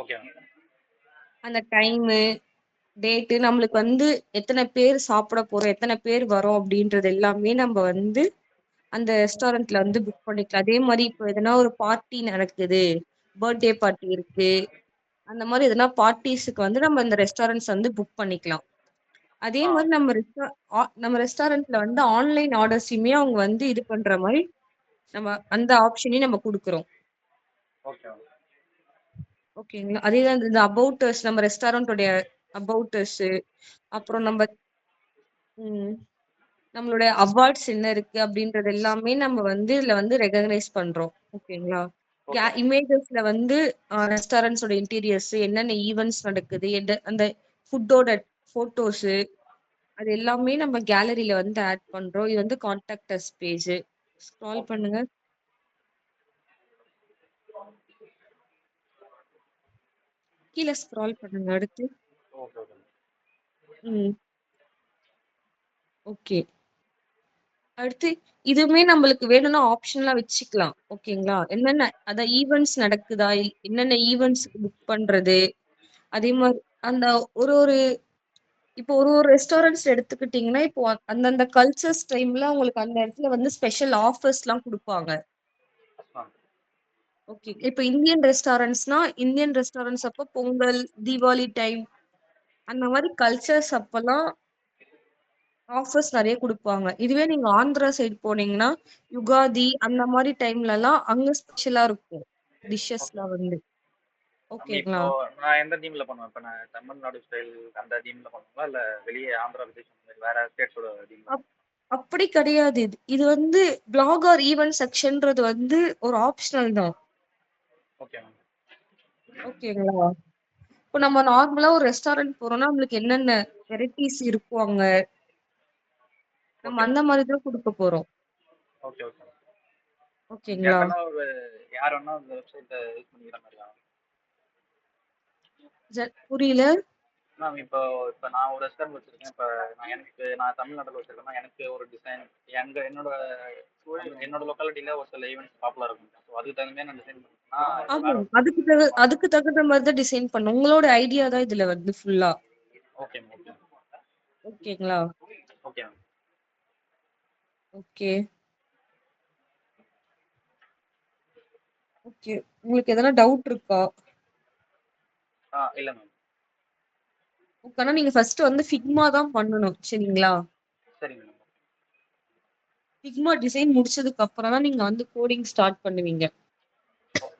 D: ஓகே
C: அந்த டைமு, டேட்டு நம்மளுக்கு வந்து எத்தனை பேர் சாப்பிட போறோம், எத்தனை பேர் வரோம் அப்படின்றது எல்லாமே நம்ம வந்து அந்த ரெஸ்டாரண்ட்ல வந்து புக் பண்ணிக்கலாம். அதே மாதிரி இப்போ எதனா ஒரு பார்ட்டி நடக்குது, பர்த்டே பார்ட்டி இருக்கு, அந்த மாதிரி எதனா பார்ட்டிஸுக்கு வந்து நம்ம இந்த ரெஸ்டாரண்ட்ஸ் வந்து புக் பண்ணிக்கலாம். அதே மாதிரி நம்ம ரெஸ்டாரண்ட்ல வந்து ஆன்லைன் ஆர்டர்ஸையுமே அவங்க வந்து இது பண்ற மாதிரி நம்ம அந்த ஆப்ஷனையும் நம்ம கொடுக்குறோம்.
D: ஓகே
C: ஓகேங்களா? அதேதான் இந்த அபவுட்டர்ஸ், நம்ம ரெஸ்டாரண்டோடைய அபவுட்டர்ஸ், அப்புறம் நம்மளோட அவார்ட்ஸ் என்ன இருக்கு அப்படின்றது எல்லாமே நம்ம வந்து இதுல வந்து ரெகக்னைஸ் பண்றோம். ஓகேங்களா? இமேஜஸ்ல வந்து ரெஸ்டாரண்ட்ஸோட இன்டீரியர்ஸ், என்னென்ன ஈவெண்ட்ஸ் நடக்குது, அந்த ஃபுட்டோட போட்டோஸ், அது எல்லாமே நம்ம கேலரியில வந்து ஆட் பண்றோம். இது வந்து கான்டாக்ட் அஸ் பேஜ். ஸ்க்ரால் பண்ணுங்க. கீழே ஸ்க்ரால் பண்ணுங்க அடுத்து. ஓகே. அடுத்து இதுவுமே நம்மளுக்கு வேணும்னா ஆப்ஷனலா வச்சுக்கலாம். ஓகேங்களா? என்னென்ன அதான் ஈவெண்ட்ஸ் நடக்குதா, என்னென்ன ஈவெண்ட்ஸ்க்கு புக் பண்றது, அதே மாதிரி அந்த ஒரு ஒரு இப்போ ஒரு ஒரு ரெஸ்டாரண்ட்ஸ் எடுத்துக்கிட்டீங்கன்னா இப்போ அந்தந்த கல்ச்சர்ஸ் டைம்ல உங்களுக்கு அந்த இடத்துல வந்து ஸ்பெஷல் ஆஃபர்ஸ் எல்லாம் கொடுப்பாங்க. ஓகே. இப்போ இந்தியன் ரெஸ்டாரண்ட்ஸ் அப்போ பொங்கல், தீபாவளி டைம், அந்த மாதிரி கல்ச்சர்ஸ் அப்பெல்லாம் ஆஃபர்ஸ் நிறைய கொடுப்பாங்க. இதுவே நீங்க ஆந்திரா சைடு போனீங்கன்னா யுகாதி அந்த மாதிரி டைம்ல எல்லாம் அங்க ஸ்பெஷலா இருக்கும் டிஷ்ஷஸ்லாம் வந்து.
D: இப்போ
C: ஓகேங்களா?
D: நான் எந்த டீம்ல பண்ணுவேன்? இப்போ நான் தமிழ்நாடு ஸ்டைல் அந்த டீம்ல பண்ணுங்களா இல்ல வெளியே ஆந்திரா பிரதேஷ் வேற ஸ்டேட்ஸோட டீம்?
C: அப்படி கிடையாது. இது வந்து பிளாக் ஆர் ஈவென்ட் செக்ஷன்ன்றது வந்து ஒரு ஆப்ஷனல் தான்.
D: ஓகே
C: ஓகேங்களா? இப்போ நம்ம நார்மலா ஒரு ரெஸ்டாரண்ட் போறோம்னா நம்மளுக்கு என்னென்ன வெரைட்டிஸ் இருக்கும் அங்க, நம்ம அந்த மாதிரி தான் கொடுக்க போறோம்.
D: ஓகே ஓகே
C: ஓகேங்களா?
D: யார் வேணா இந்த வெப்சைட்டை யூஸ் பண்ணிக்கிற மாதிரியா?
C: புரியல.
D: மேம் இப்போ இப்போ நான் ஒரு ரெஸ்டாரண்ட் வச்சிருக்கேன். இப்போ நான் தமிழ்நாட்டில் வச்சிருக்கேன்னா எனக்கு ஒரு டிசைன் என்னோட லொக்காலிட்டியில ஒரு சில ஈவெண்ட்ஸ் பாப்புலர் இருக்கும். ஸோ அதுக்கு தகுந்த மாதிரி நான் டிசைன்
C: ஆமா, அதுக்கு தகுந்த மாதிரி தான் டிசைன் பண்ணும். உங்களோட ஐடியா தான் இதுல வந்து ஃபுல்லா.
D: ஓகே
C: ஓகேங்களா?
D: Okay
C: okay okay. உங்களுக்கு எதனா டவுட் இருக்கா?
D: இல்ல மேம்.
C: ஆனா நீங்க ஃபர்ஸ்ட் வந்து ஃபிக்மா தான் பண்ணணும். சரிங்களா?
D: சரிங்க மேம்.
C: ஃபிக்மா டிசைன் முடிச்சதுக்கு அப்புறம் தான் நீங்க வந்து கோடிங் ஸ்டார்ட் பண்ணுவீங்க.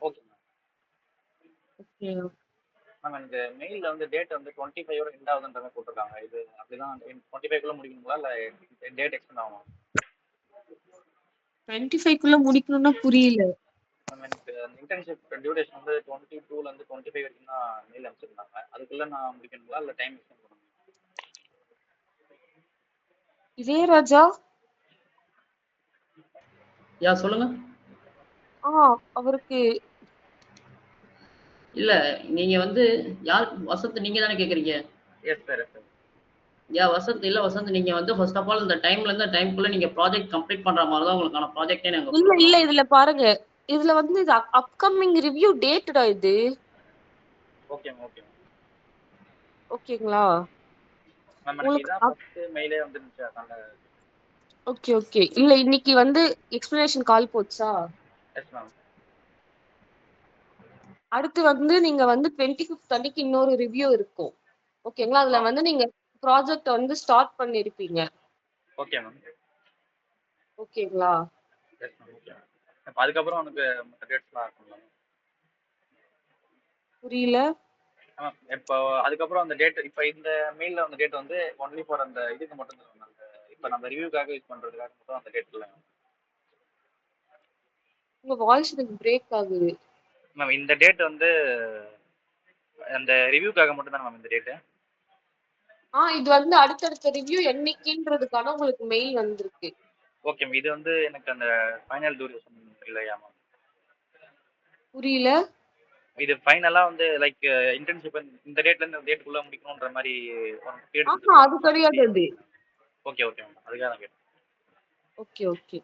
D: Okay ma'am.
C: ஓகே
D: மேம் எனக்கு மெயிலில் வந்து டேட் வந்து 25 எண்ட் ஆகுதுன்ற மாதிரி போட்டிருக்காங்க. இது அப்படிதான் 25 முடிக்கணுங்களா இல்லை டேட் எக்ஸ்டெண்ட் ஆகுமா?
C: 25 முடிக்கணும்னா புரியல.
D: மேம் எனக்கு அந்த இன்டர்ன்ஷிப் டியூரேஷன் வந்து 22 25 வரைக்கும் தான் மெயில் அனுப்பிச்சிருந்தாங்க. அதுக்குள்ள நான் முடிக்கணுங்களா இல்லை டைம் எக்ஸ்டெண்ட் பண்ணணும்?
C: இளையராஜா
E: சொல்லுங்க.
C: அவருக்கு
E: இல்ல நீங்க வந்து யார் வசந்த் நீங்க தானே கேக்குறீங்க?
D: எஸ் சார்
E: வசந்த் இல்ல வசந்த், நீங்க வந்து ஃபர்ஸ்ட் ஆஃப் ஆல் இந்த டைம்ல இருந்து டைம்க்குள்ள நீங்க ப்ராஜெக்ட் கம்ப்ளீட் பண்ற மாதிரி தான் உங்களுக்கான ப்ராஜெக்ட்டே நாங்க
C: இல்ல இதுல பாருங்க, இதுல வந்து இது அப்கமிங் ரிவ்யூ டேட்டடா இது.
D: ஓகே
C: ஓகேங்களா?
D: மேம் எனக்கு இதான் ஃபர்ஸ்ட் மெயிலே வந்துருந்துச்சு. அதனால
C: ஓகே. இல்ல இன்னைக்கு வந்து எக்ஸ்பிளனேஷன் கால் போச்சா?
D: Yes ma'am.
C: அடுத்து வந்து நீங்க வந்து 25th அன்னைக்கு இன்னொரு ரிவ்யூ இருக்கும். ஓகேங்களா? அதுல வந்து நீங்க ப்ராஜெக்ட் வந்து ஸ்டார்ட் பண்ணிருப்பீங்க.
D: Okay ma'am.
C: ஓகேங்களா?
D: Yes ma'am. ஓகே. அப்ப அதுக்கப்புறம் உனக்கு மற்ற டேட்ஸ்லாம் இருக்கும்ல?
C: புரியல.
D: இப்போ அதுக்கப்புறம் அந்த டேட் இப்போ இந்த மெயிலில் அந்த டேட் வந்து ஒன்லி ஃபார் அந்த இதுக்கு மட்டும் தான். அந்த இப்போ நம்ம ரிவ்யூக்காக யூஸ் பண்ணுறதுக்காக மட்டும் அந்த டேட் இல்லை.
C: உங்க வாய்ஸ் எனக்கு பிரேக் ஆகுது.
D: மேம் இந்த டேட் வந்து அந்த ரிவ்யூக்காக மட்டும் தான் மேம் இந்த டேட்டு.
C: இது வந்து அடுத்தடுத்த ரிவ்யூ என்னைக்குன்றதுக்கான உங்களுக்கு மெயில் வந்திருக்கு.
D: Okay ma'am. இது வந்து எனக்கு அந்த ஃபைனல் டியூரேஷன் இல்லையா மேம்?
C: புரியல.
D: இது ஃபைனலா வந்து லைக் இன்டர்ன்ஷிப் இந்த டேட்ல இருந்து இந்த டேட்டுக்குள்ள முடிக்கணும்ன்ற மாதிரி
C: அது கிடையாது அது.
D: Okay ma'am. அதுக்காக தான் கேட்டேன்.
C: Okay, okay.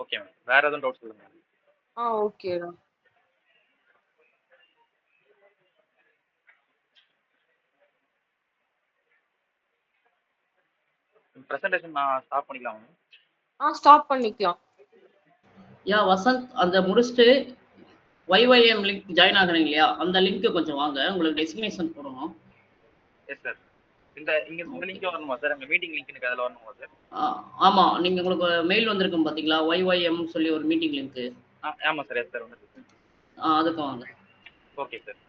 D: Okay ma'am. வேற எதுவும் டவுட் சொல்லுங்க.
C: ஓகேடா.
D: பிரசன்டேஷன் நான் ஸ்டாப் பண்ணிக்கலாமா?
C: ஸ்டாப் பண்ணிக்கலாம்.
E: வசந்த் அந்த முடிச்சுட்டு YYM லிங்க் ஜாயின் ஆகுறீங்க இல்லையா? அந்த லிங்க் கொஞ்சம் வாங்க. உங்களுக்கு டெசிக்னேஷன் போடணும்.
D: Yes sir. இந்த லிங்க் வரணுமா சார்? அங்க மீட்டிங் லிங்க் எனக்கு அதுல வரணுமா சார்?
E: ஆமா. நீங்க உங்களுக்கு மெயில் வந்திருக்கும் பாத்தீங்களா? YYM சொல்லி ஒரு மீட்டிங் லிங்க்.
D: ஆமா சார். Yes sir. வந்துருக்கு.
E: அதுக்கு வாங்க.
D: Okay sir.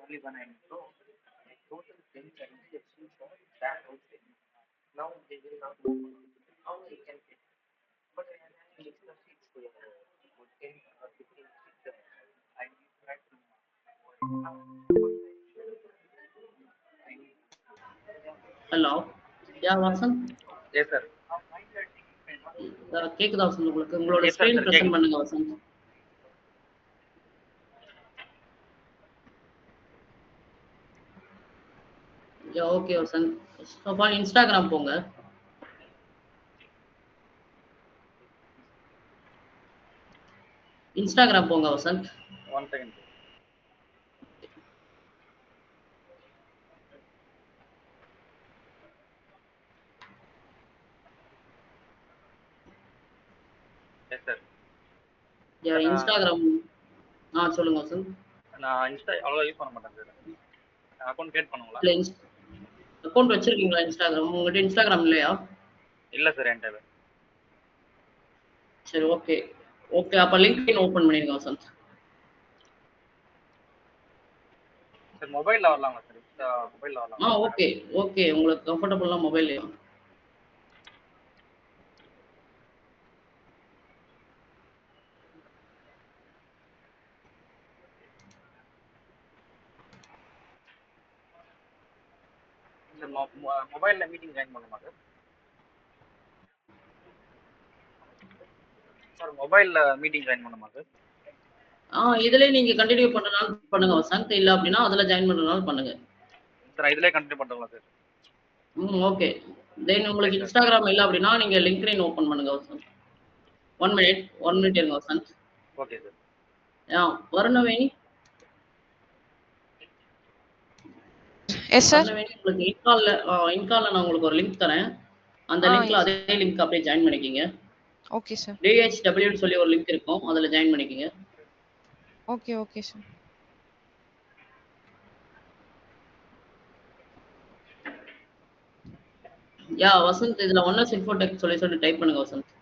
D: Only one I know. Total 10 transactions are that outstanding. Now they will not know how they can get. But I have an extra sheets for 10 or 15 sheets. I need that.
E: Hello. Vasanth.
D: Yes sir.
E: கேக்குதா வசந்த் உங்களுக்கு? உங்களோட screen present பண்ணுங்க Vasanth. Okay Vasanth. Instagram போங்க. Instagram போங்க Vasanth.
D: 1 second. Yes sir.
E: Instagram சொல்லுங்க வசந்த்.
D: நான் Insta அவ்வளவு use பண்ண மாட்டேன் சார். அக்கவுண்ட் கிரியேட் பண்ணுங்களா?
E: இல்ல அக்கவுண்ட் வச்சிருக்கீங்களா இன்ஸ்டாகிராம்? உங்ககிட்ட இன்ஸ்டாகிராம் இல்லையா?
D: இல்ல சார் என்கிட்ட.
E: சரி ஓகே. அப்ப லிங்க்டின் ஓபன் பண்ணிருங்க வசந்த்.
D: சார் மொபைல்ல வரலாமா சார்? இன்ஸ்டா மொபைல்ல வரலாமா?
E: ஓகே உங்களுக்கு கம்ஃபர்ட்டபிளா மொபைல்லையா?
D: மொபைல்ல மீட்டிங் ஜாயின் பண்ணுமா சார்? சார் மொபைல்ல மீட்டிங் ஜாயின் பண்ணுமா சார்?
E: இதுலயே நீங்க கண்டினியூ பண்றனால பண்ணுங்க வசந்த். இல்ல அப்படின்னா அதுல ஜாயின் பண்றனால பண்ணுங்க.
D: சார் இதுலயே கண்டினியூ பண்றோம்ல சார்?
E: ஓகே. தென் உங்களுக்கு இன்ஸ்டாகிராம் இல்ல அப்படின்னா நீங்க லிங்க்டின் ஓபன் பண்ணுங்க வசந்த். 1 மினிட் இருங்க Vasanth.
D: Okay sir.
E: Varunaveni.
I: Yes sir.
E: உங்களுக்கு இன்கால்ல நான் உங்களுக்கு ஒரு லிங்க் தரேன். அந்த லிங்க்ல அதே லிங்க் அப்படியே ஜாயின் பண்ணிக்கங்க.
I: Okay sir.
E: DHW சொல்லி ஒரு லிங்க் இருக்கும். அதுல ஜாயின் பண்ணிக்கங்க.
I: Okay sir.
E: வசந்த் இதுல ஒன்னஸ் இன்ஃபோடெக் சொல்லி டைப் பண்ணுங்க வசந்த்.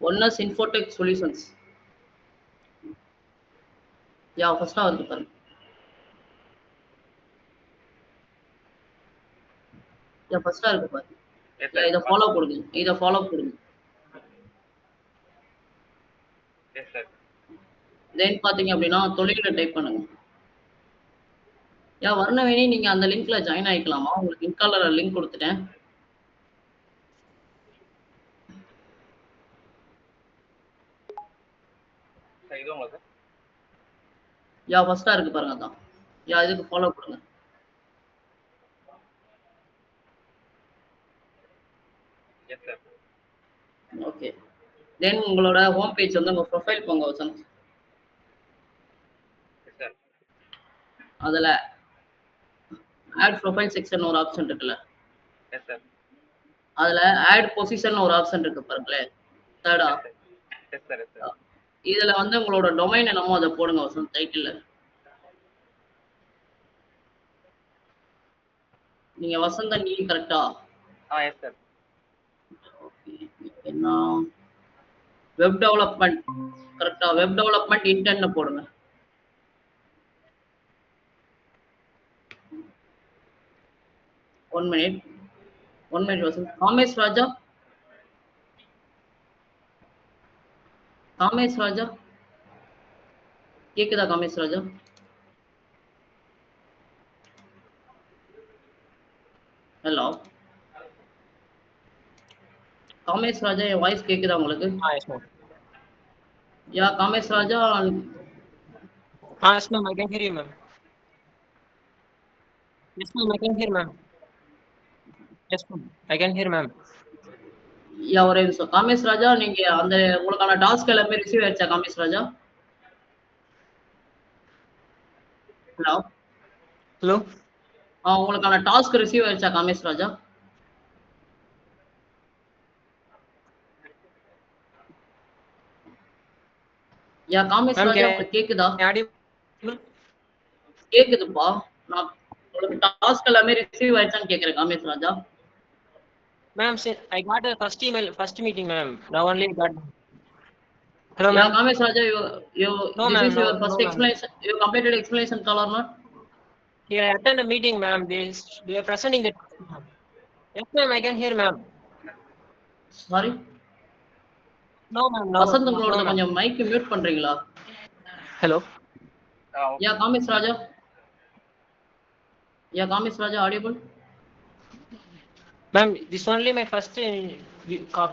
E: Oneness Infotech solutions. ஃபர்ஸ்டா வந்து பாருங்க. ஃபர்ஸ்டா இருக்கு பாருங்க. இத ஃபாலோ கொடுங்க.
D: Yes sir.
E: தென் பாத்தீங்க அப்படின்னா தொழில டைப் பண்ணுங்க. வருணவேணி நீங்க அந்த லிங்க்ல ஜாயின் ஆயிக்கலாமா? உங்களுக்கு இன்காலர் லிங்க் கொடுத்துட்டேன்.
D: சார் இது உங்களுக்கு
E: ஃபர்ஸ்டா இருக்கு பாருங்க அதான். இதுக்கு ஃபாலோ கொடுங்க.
D: S sir.
E: ஓகே. தென் உங்களோட ஹோம் பேஜ் வந்து உங்க ப்ரொஃபைல் போங்க வசந்த்.
D: Yes sir.
E: அதுல ஆட் ப்ரொஃபைல் செக்ஷன் ஒரு ஆப்ஷன் இருக்குல்ல?
D: Yes sir.
E: அதுல ஆட் பொசிஷன் ஒரு ஆப்ஷன் இருக்கு பாருங்களே. தேர்டா?
D: Yes sir.
E: இதுல வந்து உங்களோட டொமைன் என்னமோ அதை போடுங்க வசந்த் டைட்டில்ல. நீங்க வசந்தன் நீ கரெக்டா?
D: Yes sir.
E: ஓகே. என்ன வெப் டெவலப்மெண்ட் கரெக்டா? வெப் டெவலப்மெண்ட் இன்டர்ன் போடுங்க. One minute Vasanth. காமேஷ் ராஜா கேக்குதா? காமேஷ் ராஜா ஹலோ காமேஷ் ராஜா, என் வாய்ஸ் கேக்குதா உங்களுக்கு?
K: Yes, ma'am.
E: Yeah Kamesh Raja,
K: Yes, ma'am. I can hear you, ma'am. Yes, ma'am. I can hear, ma'am. Yes, ma'am. I can hear, ma'am.
E: யா ஒரே நிமிஷம். காமேஷ் ராஜா, நீங்க அந்த உங்களுக்கான டாஸ்க் எல்லாமே ரிசீவ் ஆயிடுச்சா காமேஷ் ராஜா? Hello
K: Hello.
E: உங்களுக்கான டாஸ்க் ரிசீவ் ஆயிடுச்சா காமேஷ் ராஜா? யா காமேஷ்
K: Ma'am,
E: ராஜா,
K: can
E: உங்களுக்கு கேக்குதா?
K: I add you?
E: கேக்குதுப்பா. நான் உங்களுக்கு டாஸ்க் எல்லாமே ரிசீவ் ஆயிடுச்சான்னு கேக்குறேன் காமேஷ் ராஜா.
K: Ma'am, I got a first email, first meeting, ma'am. Now only got. Hello,
E: Yeah,
K: ma'am.
E: Kamesh Raja,
K: No,
E: this
K: ma'am.
E: is
K: No,
E: your
K: no,
E: first
K: ma'am.
E: explanation. You completed explanation call or not?
K: Here, I attend a meeting, ma'am. They are presenting the. Yes, ma'am. I can hear, ma'am.
E: Sorry.
K: No, ma'am. No,
E: Vasanth
K: no,
E: உங்களோட
K: ma'am.
E: கொஞ்சம் mic mute பண்றீங்களா?
K: Hello.
E: Yeah, Kamesh Raja. Yeah, Kamesh Raja, audible?
K: Ma'am, this only my first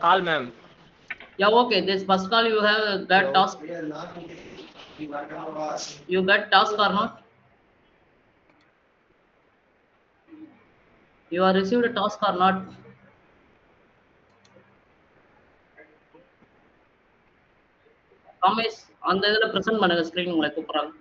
K: call, ma'am.
E: Yeah, okay. This first call you have got task. You got task or not? You are received a task or not? Kamesh, அந்த இதுல present பண்ணுங்க screen உங்களை கூப்பிடுறாங்க.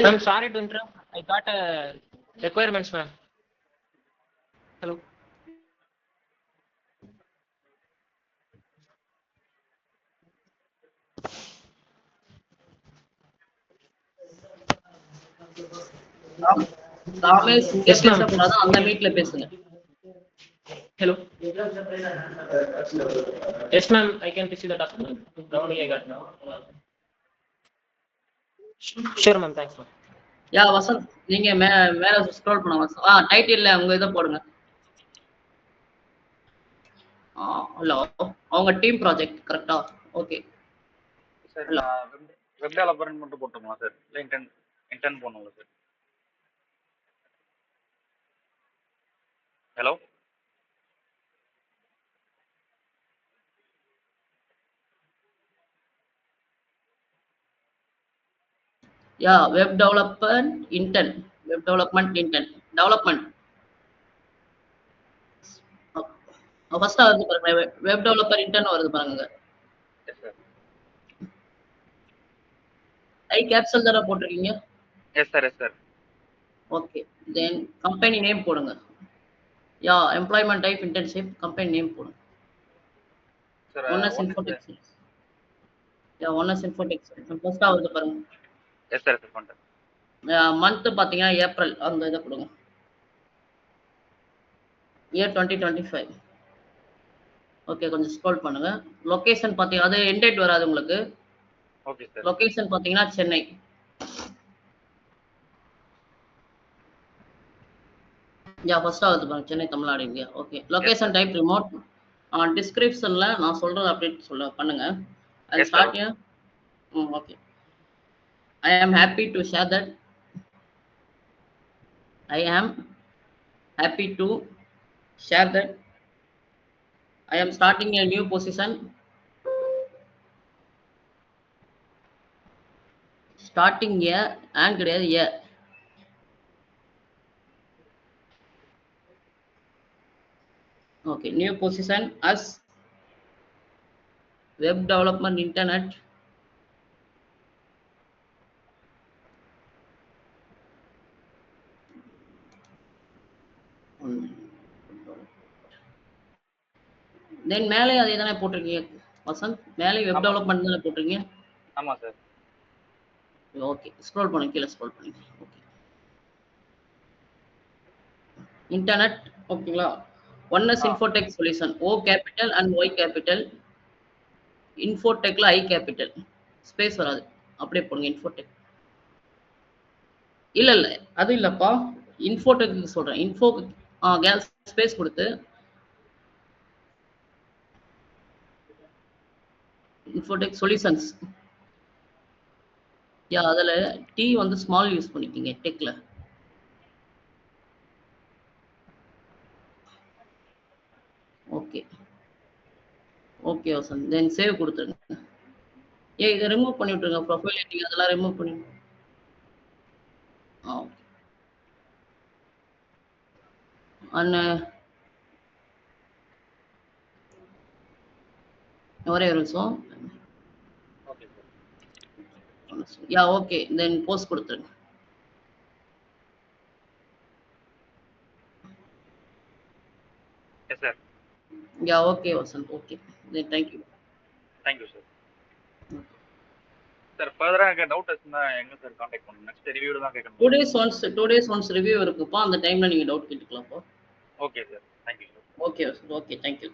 K: Ma'am, sorry to interrupt. I got requirements, ma'am. Hello.
E: Kamesh
K: Yes, ma'am.
E: பேசக்கூடாது, அந்த மீட்ல பேசுங்க.
K: Hello. Yes, ma'am. I can receive the task. Brownie, I got now. Sure, ma'am. Thanks, ma'am.
E: யா வசந்த், நீங்க மேல ஸ்க்ரோல் பண்ணுங்க. டைட்டில்ல உங்க இதை போடுங்க. ஹலோ, அவங்க டீம் ப்ராஜெக்ட் கரெக்டா? ஓகே
D: சார், நான் வெப் டெவலப்பர்னு மட்டும் போட்டுங்களா சார்? இல்லை இன்டர்ன் போடணுங்களா sir? Hello
E: yeah web development intern. Development first வருது பாருங்க, வெப் டெவலப்பர் இன்டர்ன் வருது பாருங்க.
D: Yes sir.
E: ஐ கேப்சல் தானே போட்டிருக்கீங்க?
D: Yes sir, yes sir.
E: Okay, then company name போடுங்க. Yeah employment type internship, company name போடுங்க.
D: சார்,
E: ஒன்னஸ் இன்ஃபோடெக்ஸ். யா ஒன்னஸ் இன்ஃபோடெக்ஸ் ஃபர்ஸ்டா வருது பாருங்க.
D: எஸ் சார், சார் பண்ணிட்டேன்.
E: மந்த் பாத்தீங்கன்னா ஏப்ரல், அந்த இதை கொடுங்க. இயர் 2025. ஓகே, கொஞ்சம் ஸ்க்ரோல் பண்ணுங்க. லொகேஷன் பாத்தீங்கன்னா அது எண்ட் டேட் வராது உங்களுக்கு.
D: Okay sir.
E: லொகேஷன் பாத்தீங்கன்னா சென்னை. யா ஃபர்ஸ்ட் ஆகுது பாருங்க, Chennai, Tamil Nadu, India. Okay, location type remote. டிஸ்கிரிப்ஷன்ல நான் சொல்றது அப்டேட் பண்ணுங்க. அது start yeah. Okay. I am happy to share that. I am happy to share that I am starting a new position. Starting a and கிடையாது a. Okay, new position as web development internet. தென் மேலே அதே தானே போட்டிருக்கீங்க வசந்த் மேலே web
D: ஆமா
E: development தானே போட்டிருக்கீங்க?
D: ஆமா சார்.
E: ஓகே. ஸ்க்ரோல் பண்ணுங்க. கீழ ஸ்க்ரோல் பண்ணுங்க. ஓகே. இன்டர்நெட் ஓகேங்களா? Ones Infotech solution. O capital and Y capital. இன்ஃபோடெக்ல I கேப்பிட்டல். ஸ்பேஸ் வராது. அப்படியே போடுங்க இன்ஃபோடெக். இல்ல, இல்ல. அது இல்லப்பா. இன்ஃபோடெக்க்கு சொல்றேன். கேஸ் ஸ்பேஸ் குடுத்து இன்ஃபோடெக் சொல்யூஷன்ஸ். அதுல T வந்து ஸ்மால் யூஸ் பண்ணிக்கங்க டெக்ல. Okay. Okay Vasanth. Then save குடுத்துருங்க. இத ரிமூவ் பண்ணி விட்டுருங்க. ப்ரொஃபைல் எடிட்டிங் அதெல்லாம் ரிமூவ் பண்ணி ஓகே. அண்ட் ஒரே ஒரு நிமிஷம்.
D: Okay sir.
E: Okay. Then post குடுத்துருங்க.
D: Yes sir.
E: Okay Vasanth. Okay. Then thank you.
D: Thank you sir. Sir ஃபர்தரா எனக்கு டவுட் இருந்தா எங்க சார் கான்டாக்ட் பண்ணணும்? நெக்ஸ்ட் ரிவ்யூல தான் கேட்கணும்.
E: 2 days once ரிவ்யூ இருக்குப்பா. அந்த டைம்ல நீங்க டவுட் கேட்டுக்கலாம்ப்பா.
D: Okay sir. Thank you sir.
E: Okay Vasanth. Okay. Thank you.